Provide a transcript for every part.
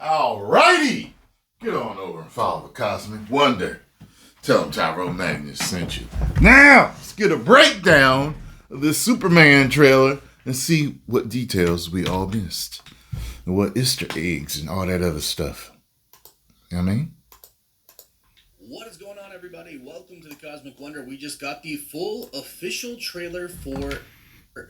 Alrighty! Get on over and follow the Cosmic Wonder. Tell them Tyrone Magnus sent you. Now, let's get a breakdown of this Superman trailer and see what details we all missed. And what Easter eggs and all that other stuff. You know what I mean? What is going on, everybody? Welcome to the Cosmic Wonder. We just got the full official trailer for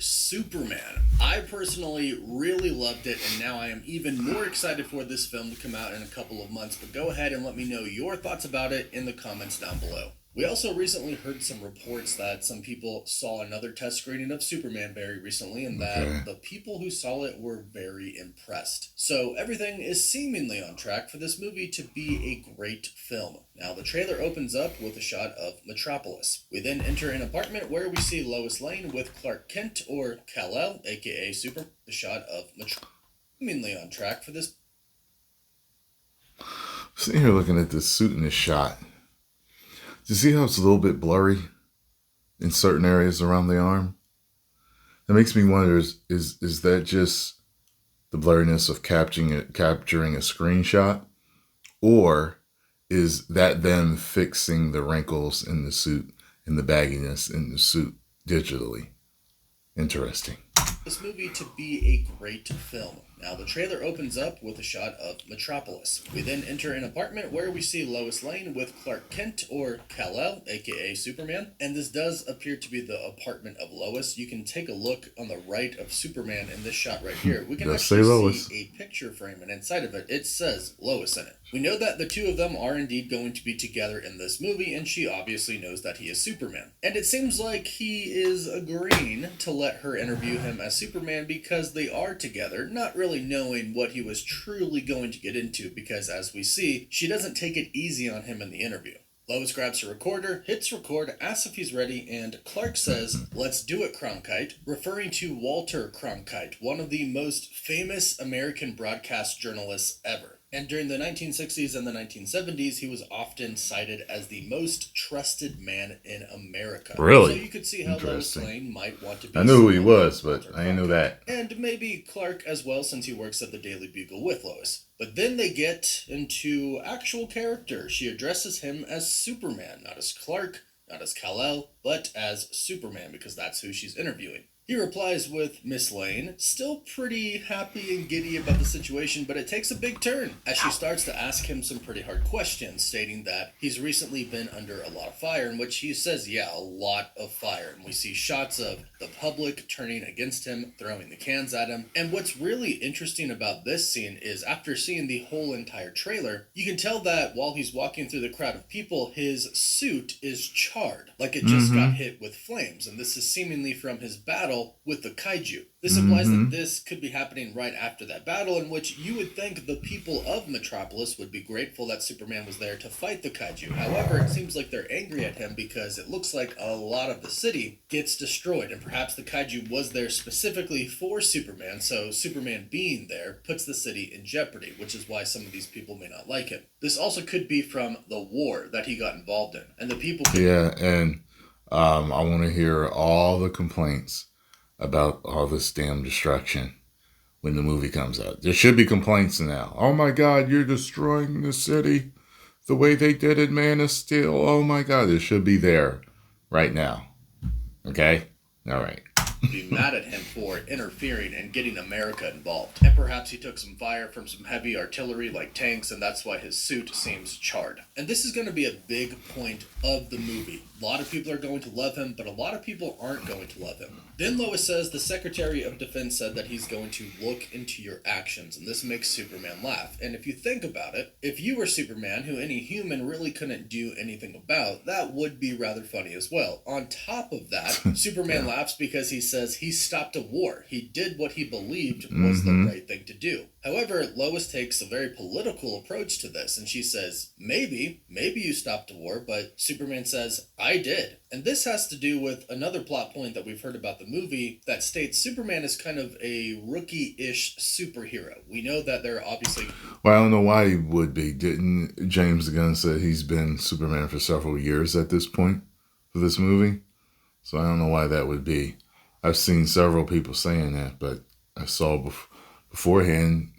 Superman. I personally really loved it, and now I am even more excited for this film to come out in a couple of months. But go ahead and let me know your thoughts about it in the comments down below. We also recently heard some reports that some people saw another test screening of Superman very recently, and that the people who saw it were very impressed. So everything is seemingly on track for this movie to be a great film. Now, the trailer opens up with a shot of Metropolis. We then enter an apartment where we see Lois Lane with Clark Kent, or Kal-El, aka Superman. The shot of Metropolis seemingly on track for this. Sitting here looking at this suit in this shot. Do you see how it's a little bit blurry in certain areas around the arm? That makes me wonder, is that just the blurriness of capturing a screenshot? Or is that them fixing the wrinkles in the suit and the bagginess in the suit digitally? Interesting. This movie to be a great film. Now, the trailer opens up with a shot of Metropolis. We then enter an apartment where we see Lois Lane with Clark Kent, or Kal-El, aka Superman. And this does appear to be the apartment of Lois. You can take a look on the right of Superman in this shot right here. We can actually see a picture frame, and inside of it, it says Lois in it. We know that the two of them are indeed going to be together in this movie, and she obviously knows that he is Superman. And it seems like he is agreeing to let her interview him as Superman because they are together, not really knowing what he was truly going to get into, because as we see, she doesn't take it easy on him in the interview. Lois grabs her recorder, hits record, asks if he's ready, and Clark says, "Let's do it, Cronkite," referring to Walter Cronkite, one of the most famous American broadcast journalists ever. And during the 1960s and the 1970s, he was often cited as the most trusted man in America. Really? So you could see how Lois Lane might want to be. I knew who he was, but I didn't know that. And maybe Clark as well, since he works at the Daily Bugle with Lois. But then they get into actual character. She addresses him as Superman, not as Clark, not as Kal-El, but as Superman, because that's who she's interviewing. He replies with Miss Lane, still pretty happy and giddy about the situation, but it takes a big turn as she starts to ask him some pretty hard questions, stating that he's recently been under a lot of fire, in which he says, yeah, a lot of fire. And we see shots of the public turning against him, throwing the cans at him. And what's really interesting about this scene is after seeing the whole entire trailer, you can tell that while he's walking through the crowd of people, his suit is charred, like it just got hit with flames. And this is seemingly from his battle with the kaiju. This implies that this could be happening right after that battle, in which you would think the people of Metropolis would be grateful that Superman was there to fight the kaiju. However, it seems like they're angry at him because it looks like a lot of the city gets destroyed, and perhaps the kaiju was there specifically for Superman, so Superman being there puts the city in jeopardy, which is why some of these people may not like him. This also could be from the war that he got involved in, and the people could... Yeah, and I want to hear all the complaints about all this damn destruction when the movie comes out. There should be complaints now. Oh my God, you're destroying the city the way they did in Man of Steel. Oh my God, it should be there right now. Okay? All right. Be mad at him for interfering and getting America involved. And perhaps he took some fire from some heavy artillery like tanks, and that's why his suit seems charred. And this is going to be a big point of the movie. A lot of people are going to love him, but a lot of people aren't going to love him. Then Lois says the Secretary of Defense said that he's going to look into your actions, and this makes Superman laugh. And if you think about it, if you were Superman, who any human really couldn't do anything about, that would be rather funny as well. On top of that, Superman laughs because he says he stopped a war. He did what he believed was the right thing to do. However, Lois takes a very political approach to this, and she says, maybe you stopped a war, but Superman says, I did. And this has to do with another plot point that we've heard about the movie that states Superman is kind of a rookie-ish superhero. We know that there are obviously... Well, I don't know why he would be. Didn't James Gunn say he's been Superman for several years at this point for this movie? So I don't know why that would be. I've seen several people saying that, but I saw beforehand,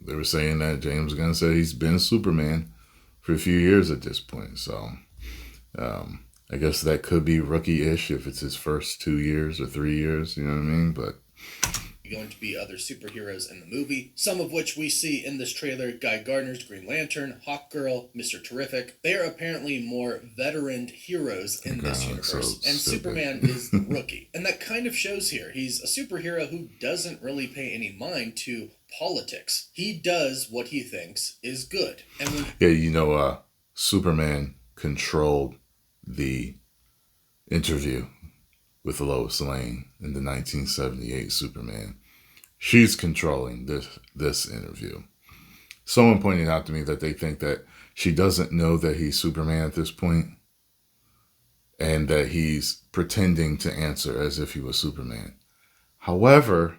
they were saying that James Gunn said he's been Superman for a few years at this point. So I guess that could be rookie-ish if it's his first 2 years or 3 years. You know what I mean? But going to be other superheroes in the movie, some of which we see in this trailer. Guy Gardner's Green Lantern, Hawkgirl, Mr. Terrific. They are apparently more veteran heroes in this universe, so and stupid. Superman is the rookie. And that kind of shows here. He's a superhero who doesn't really pay any mind to politics. He does what he thinks is good. And when yeah, Superman controlled the interview with Lois Lane in the 1978 Superman. She's controlling this interview. Someone pointed out to me that they think that she doesn't know that he's Superman at this point, and that he's pretending to answer as if he was Superman. However,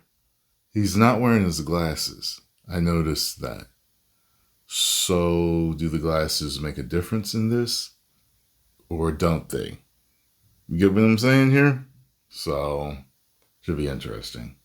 he's not wearing his glasses. I noticed that. So, do the glasses make a difference in this? Or don't they? You get what I'm saying here? So, should be interesting.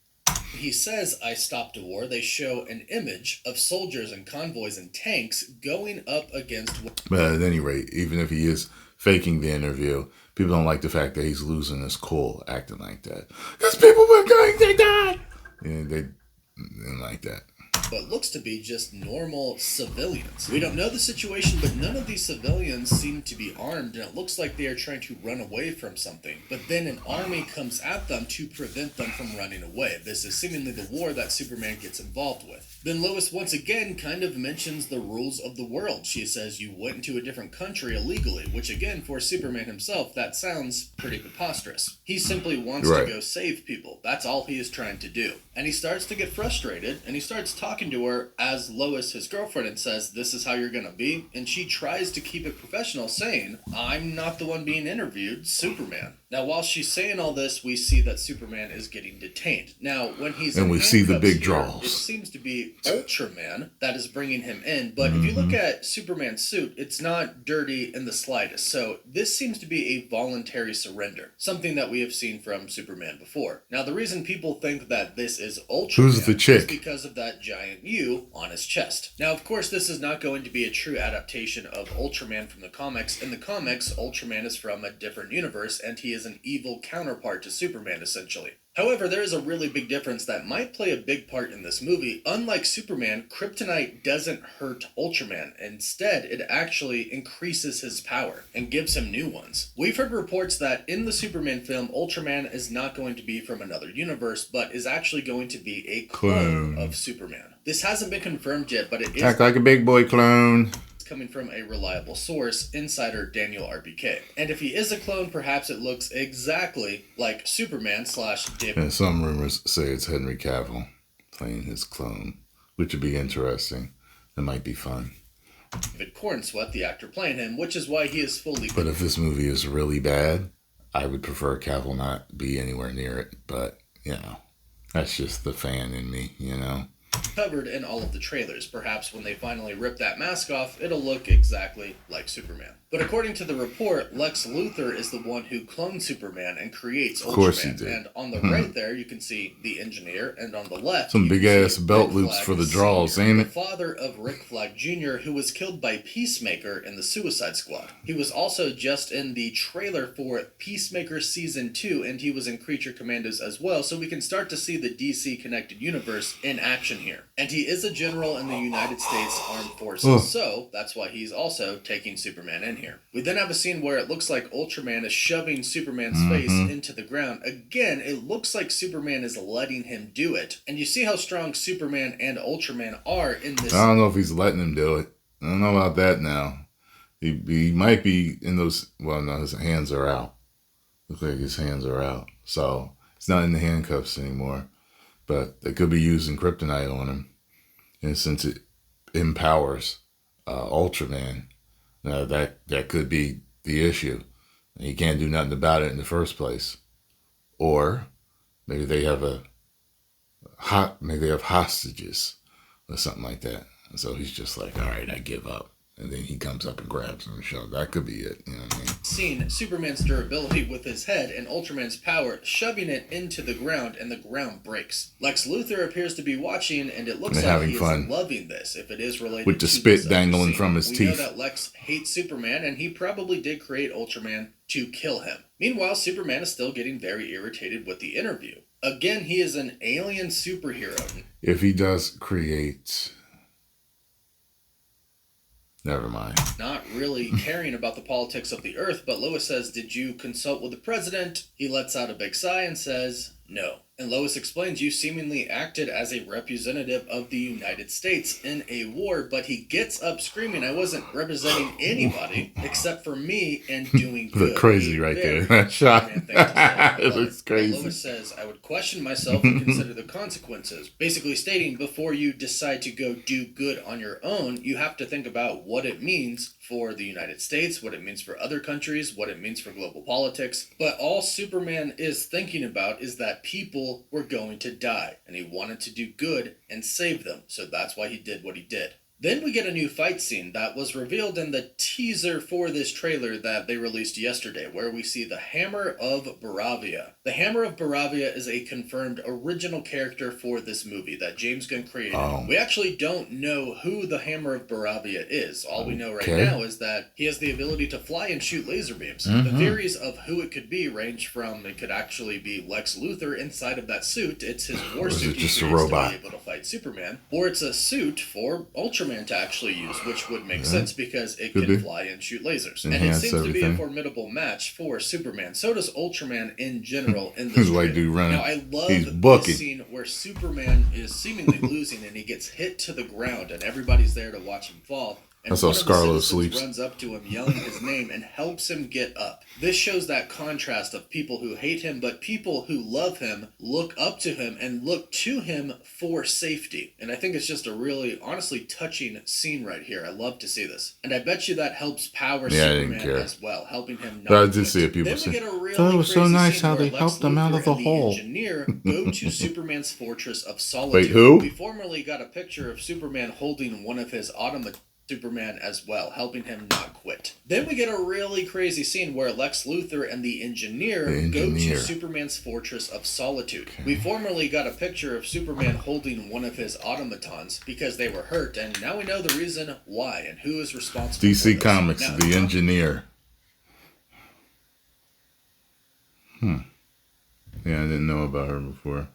he says, "I stopped a war," they show an image of soldiers and convoys and tanks going up against... But at any rate, even if he is faking the interview, people don't like the fact that he's losing his cool acting like that. Because people were going to die! Yeah, they didn't like that. But looks to be just normal civilians. We don't know the situation, but none of these civilians seem to be armed, and it looks like they are trying to run away from something. But then an army comes at them to prevent them from running away. This is seemingly the war that Superman gets involved with. Then Lois once again kind of mentions the rules of the world. She says you went into a different country illegally, which again, for Superman himself, that sounds pretty preposterous. He simply wants to go save people. That's all he is trying to do. And he starts to get frustrated, and he starts talking to her as Lois, his girlfriend, and says, "This is how you're gonna be." And she tries to keep it professional, saying, "I'm not the one being interviewed, Superman." Now, while she's saying all this, we see that Superman is getting detained. Now, when he's and in we see the big here, draws. it seems to be Ultraman that is bringing him in. But if you look at Superman's suit, it's not dirty in the slightest. So this seems to be a voluntary surrender, something that we have seen from Superman before. Now, the reason people think that this is Ultraman Who's the chick? is because of that giant U on his chest. Now, of course, this is not going to be a true adaptation of Ultraman from the comics. In the comics, Ultraman is from a different universe, and he is an evil counterpart to Superman, essentially. However, there is a really big difference that might play a big part in this movie. Unlike Superman, kryptonite doesn't hurt Ultraman. Instead, it actually increases his power and gives him new ones. We've heard reports that in the Superman film, Ultraman is not going to be from another universe, but is actually going to be a clone of Superman. This hasn't been confirmed yet, but it is... Act like a big boy clone. Coming from a reliable source, insider Daniel RBK. And if he is a clone, perhaps it looks exactly like Superman / Dip. And some rumors say it's Henry Cavill playing his clone, which would be interesting. It might be fun. David Cornsweet, the actor playing him, which is why he is fully... But if this movie is really bad, I would prefer Cavill not be anywhere near it. But, you know, that's just the fan in me, you know. Covered in all of the trailers. Perhaps when they finally rip that mask off, it'll look exactly like Superman. But according to the report, Lex Luthor is the one who cloned Superman and creates Ultraman. Of course he did. And on the right there, you can see the engineer, and on the left, some big ass belt Rick loops Flag for the Sr., draws, ain't it? the father of Rick Flag Jr., who was killed by Peacemaker in the Suicide Squad. He was also just in the trailer for Peacemaker Season 2, and he was in Creature Commandos as well, so we can start to see the DC connected universe in action here. And he is a general in the United States Armed Forces, so that's why he's also taking Superman in here. We then have a scene where it looks like Ultraman is shoving Superman's face into the ground. Again, it looks like Superman is letting him do it. And you see how strong Superman and Ultraman are in this. I don't know if he's letting him do it. I don't know about that now. He might be in those... Well, no, his hands are out. Looks like his hands are out. So, it's not in the handcuffs anymore. But they could be using kryptonite on him. And since it empowers Ultraman, that could be the issue. And he can't do nothing about it in the first place. Or maybe they have hostages or something like that. And so he's just like, all right, I give up. And then he comes up and grabs him and shows. That could be it. You know what I mean? Seen Superman's durability with his head and Ultraman's power shoving it into the ground, and the ground breaks. Lex Luthor appears to be watching, and it looks like he is loving this, if it is related with the to spit dangling from his teeth. We know that Lex hates Superman, and he probably did create Ultraman to kill him. Meanwhile, Superman is still getting very irritated with the interview. Again, he is an alien superhero. If he does create... Never mind. Not really caring about the politics of the Earth, but Lois says, "Did you consult with the president?" He lets out a big sigh and says, "No." And Lois explains, "You seemingly acted as a representative of the United States in a war," but he gets up screaming, "I wasn't representing anybody except for me and doing good." Crazy right there. That shot. It looks crazy. Lois says, "I would question myself and consider the consequences." Basically stating, before you decide to go do good on your own, you have to think about what it means for the United States, what it means for other countries, what it means for global politics. But all Superman is thinking about is that people were going to die, and he wanted to do good and save them, so that's why he did what he did. Then we get a new fight scene that was revealed in the teaser for this trailer that they released yesterday, where we see the Hammer of Baravia. The Hammer of Baravia is a confirmed original character for this movie that James Gunn created. We actually don't know who the Hammer of Baravia is. All we know right now is that he has the ability to fly and shoot laser beams. The theories of who it could be range from it could actually be Lex Luthor inside of that suit. It's his war suit. Is it just a robot? To be able to fight Superman. Or it's a suit for Ultraman to actually use, which would make sense because it can fly and shoot lasers. And it seems to be a formidable match for Superman. So does Ultraman in general in this trailer. Now, I love this scene where Superman is seemingly losing and he gets hit to the ground and everybody's there to watch him fall. And that's how Scarlet sleeps. Runs up to him, yelling his name, and helps him get up. This shows that contrast of people who hate him, but people who love him, look up to him, and look to him for safety. And I think it's just a really, honestly touching scene right here. I love to see this. And I bet you that helps power Superman as well, helping him not But I did see it, people say. It was so nice how they helped him out of the hole. The engineer go to Superman's fortress of solitude. Wait, who? We formerly got a picture of Superman holding one of his automatons. Superman as well, helping him not quit. Then we get a really crazy scene where Lex Luthor and the engineer go to Superman's fortress of solitude. We formerly got a picture of Superman holding one of his automatons because they were hurt, and now we know the reason why and who is responsible. DC Comics, the engineer. Yeah, I didn't know about her before.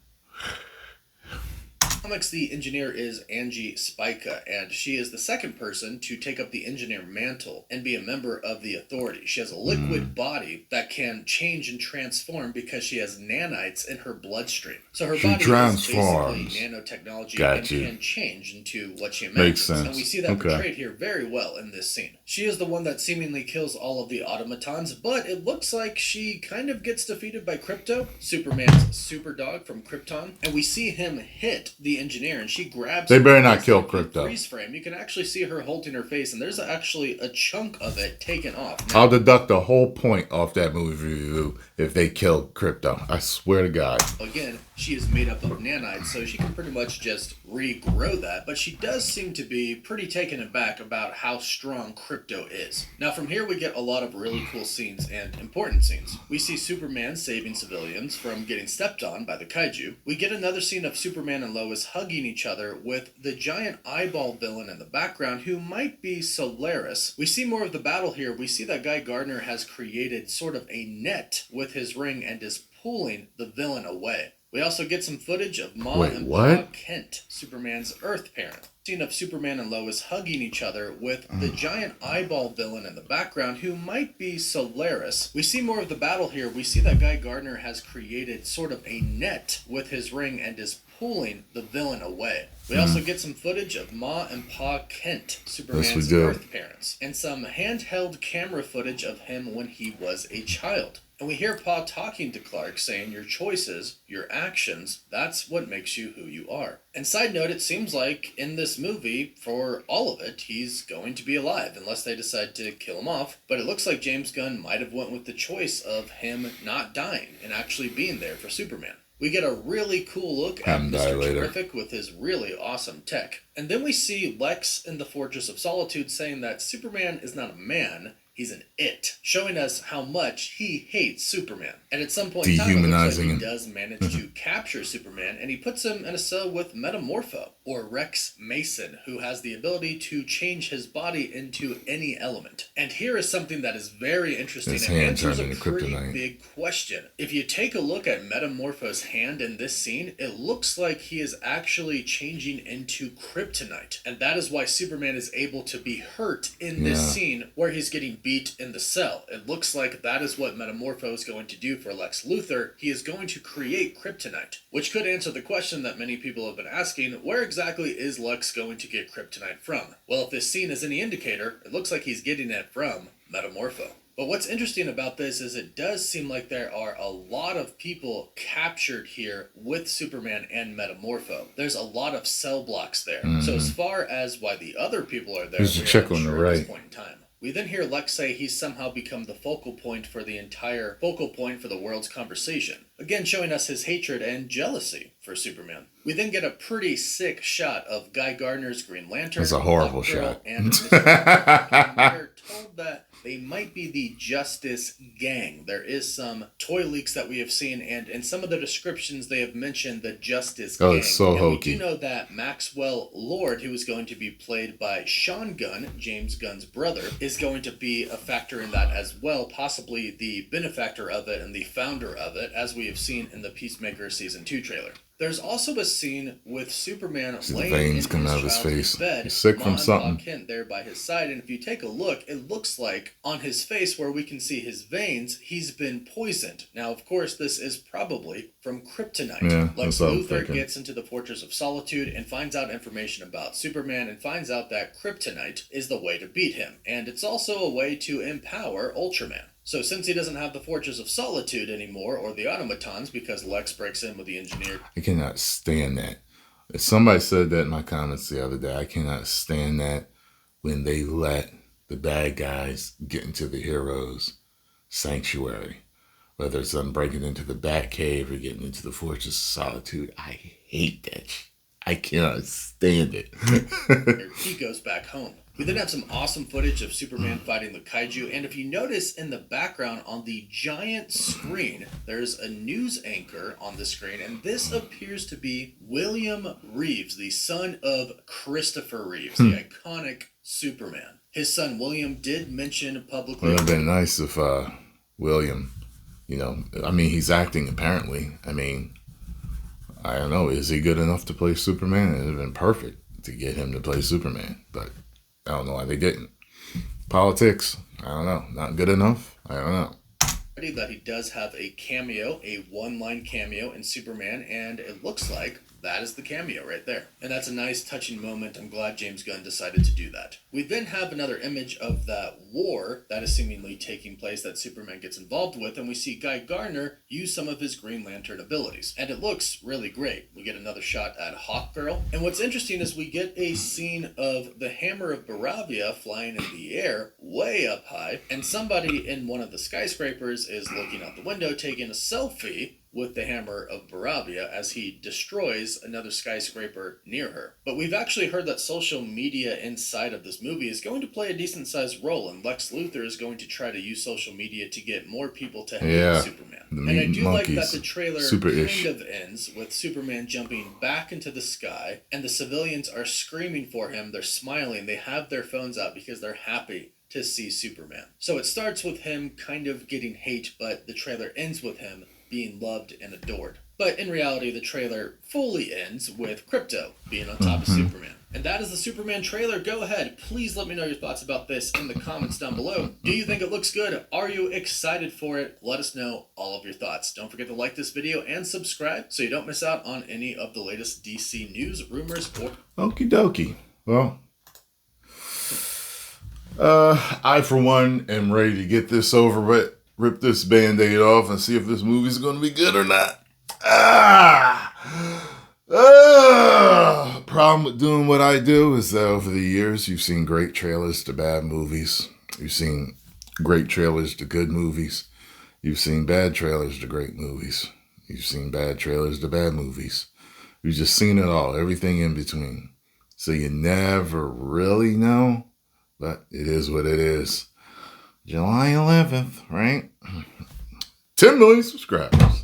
Comics, the engineer is Angie Spica, and she is the second person to take up the engineer mantle and be a member of the Authority. She has a liquid body that can change and transform because she has nanites in her bloodstream. So her body is basically nanotechnology and can change into what she imagines. Makes sense. And we see that portrayed here very well in this scene. She is the one that seemingly kills all of the automatons, but it looks like she kind of gets defeated by Krypto, Superman's super dog from Krypton, and we see him hit the engineer, and she grabs. They better not kill Krypto. Freeze frame. You can actually see her holding her face, and there's actually a chunk of it taken off. Now, I'll deduct the whole point off that movie review if they kill Krypto. I swear to God. Again, she is made up of nanites, so she can pretty much just regrow that, but she does seem to be pretty taken aback about how strong Krypto is. Now, from here, we get a lot of really cool scenes and important scenes. We see Superman saving civilians from getting stepped on by the kaiju. We get another scene of Superman and Lois hugging each other with the giant eyeball villain in the background who might be Solaris. We see more of the battle here. We see that Guy Gardner has created sort of a net with his ring and is pulling the villain away. We also get some footage of Ma and Pa Kent, Superman's Earth parent. Scene of Superman and Lois hugging each other with the giant eyeball villain in the background who might be Solaris. We see more of the battle here. We see that Guy Gardner has created sort of a net with his ring and is pulling the villain away. We also get some footage of Ma and Pa Kent, Superman's Earth parents, and some handheld camera footage of him when he was a child. And we hear Pa talking to Clark, saying, your choices, your actions, that's what makes you who you are. And side note, it seems like in this movie, for all of it, he's going to be alive, unless they decide to kill him off. But it looks like James Gunn might have went with the choice of him not dying and actually being there for Superman. We get a really cool look Have at him die Mr. later. Terrific with his really awesome tech. And then we see Lex in the Fortress of Solitude saying that Superman is not a man, he's an it, showing us how much he hates Superman. And at some point in time, it looks like Dehumanizing he him. does manage to capture Superman, and he puts him in a cell with Metamorpho, or Rex Mason, who has the ability to change his body into any element. And here is something that is very interesting His and hand answers a turned into pretty kryptonite. big question. If you take a look at Metamorpho's hand in this scene, it looks like he is actually changing into kryptonite. And that is why Superman is able to be hurt in this Yeah. scene where he's getting beat in the cell. It looks like that is what Metamorpho is going to do for Lex Luthor. He is going to create kryptonite, which could answer the question that many people have been asking, where exactly is Lex going to get kryptonite from? Well, if this scene is any indicator, it looks like he's getting it from Metamorpho. But what's interesting about this is it does seem like there are a lot of people captured here with Superman and Metamorpho. There's a lot of cell blocks there. So as far as why the other people are there, There's a we're chick not on the sure at this right. point in time. We then hear Lex say he's somehow become the focal point for the world's conversation. Again, showing us his hatred and jealousy for Superman. We then get a pretty sick shot of Guy Gardner's Green Lantern. That's a horrible Hawkgirl, shot. And Mr. Terrific. And we're told that they might be the Justice Gang. There is some toy leaks that we have seen, and in some of the descriptions they have mentioned the Justice Gang. Oh, it's so and hokey. we do know that Maxwell Lord, who is going to be played by Sean Gunn, James Gunn's brother, is going to be a factor in that as well, possibly the benefactor of it and the founder of it, as we have seen in the Peacemaker Season 2 trailer. There's also a scene with Superman See the laying veins in coming his out of his childhood face. bed, He's sick from Ma and something. Pa Kent there by his side, and if you take a look, it looks like on his face where we can see his veins, he's been poisoned. Now, of course, this is probably from kryptonite. Yeah, Lex that's what I'm Luthor thinking. gets into the Fortress of Solitude and finds out information about Superman and finds out that kryptonite is the way to beat him, and it's also a way to empower Ultraman. So since he doesn't have the Fortress of Solitude anymore, or the automatons, because Lex breaks in with the engineered... I cannot stand that. Somebody said that in my comments the other day. I cannot stand that when they let the bad guys get into the heroes' sanctuary. Whether it's them breaking into the Batcave or getting into the Fortress of Solitude. I hate that shit. I cannot stand it. he goes back home. We then have some awesome footage of Superman fighting the kaiju, and if you notice in the background on the giant screen, there's a news anchor on the screen, and this appears to be William Reeves, the son of Christopher Reeves, the iconic Superman. His son William did mention publicly... It would have been nice if William, he's acting apparently. I don't know, is he good enough to play Superman? It would have been perfect to get him to play Superman, but I don't know why they didn't. Politics, I don't know. Not good enough? I don't know. That he does have a cameo, a one-line cameo in Superman, and it looks like that is the cameo right there. And that's a nice touching moment. I'm glad James Gunn decided to do that. We then have another image of that war that is seemingly taking place that Superman gets involved with, and we see Guy Gardner use some of his Green Lantern abilities. And it looks really great. We get another shot at Hawkgirl. And what's interesting is we get a scene of the Hammer of Baravia flying in the air way up high, and somebody in one of the skyscrapers is looking out the window taking a selfie with the Hammer of Baravia as he destroys another skyscraper near her. But we've actually heard that social media inside of this movie is going to play a decent-sized role, and Lex Luthor is going to try to use social media to get more people to hate Superman. And I do like that the trailer kind of ends with Superman jumping back into the sky, and the civilians are screaming for him, they're smiling, they have their phones out because they're happy to see Superman. So it starts with him kind of getting hate, but the trailer ends with him being loved and adored. But in reality, the trailer fully ends with Krypto being on top of Superman. And that is the Superman trailer. Go ahead. Please let me know your thoughts about this in the comments down below. Do you think it looks good? Are you excited for it? Let us know all of your thoughts. Don't forget to like this video and subscribe so you don't miss out on any of the latest DC news, rumors, or... Okie dokie. Well, I, for one, am ready to get this over with. Rip this Band-Aid off and see if this movie's going to be good or not. Problem with doing what I do is that over the years, you've seen great trailers to bad movies. You've seen great trailers to good movies. You've seen bad trailers to great movies. You've seen bad trailers to bad movies. You've just seen it all, everything in between. So you never really know, but it is what it is. July 11th, right? 10 million subscribers.